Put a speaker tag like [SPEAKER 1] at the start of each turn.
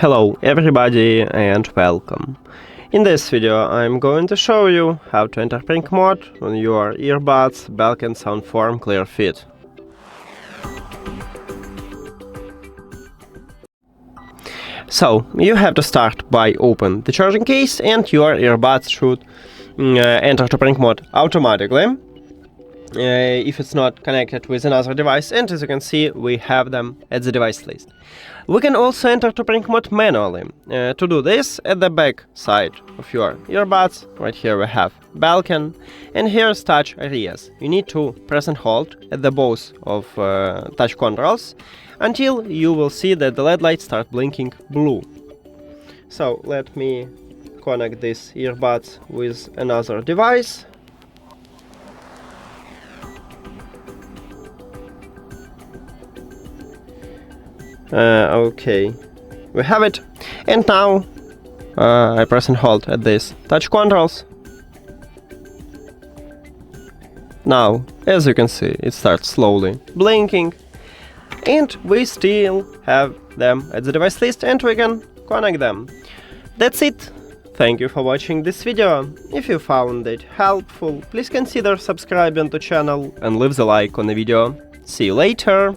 [SPEAKER 1] Hello everybody and welcome. In this video I'm going to show you how to enter pink mode on your earbuds BELKIN SoundForm ClearFit. So you have to start by open the charging case and your earbuds should enter to pink mode automatically. If it's not connected with another device, and as you can see we have them at the device list. We can also enter to pink mode manually. To do this, at the back side of your earbuds, right here we have BELKIN, and here's touch areas. You need to press and hold at the both of touch controls until you will see that the LED lights start blinking blue. So let me connect these earbuds with another device. Okay, we have it, and now I press and hold at these touch controls. Now, as you can see, it starts slowly blinking, and we still have them at the device list and we can connect them. That's it. Thank you for watching this video. If you found it helpful, please consider subscribing to the channel and leave the like on the video. See you later!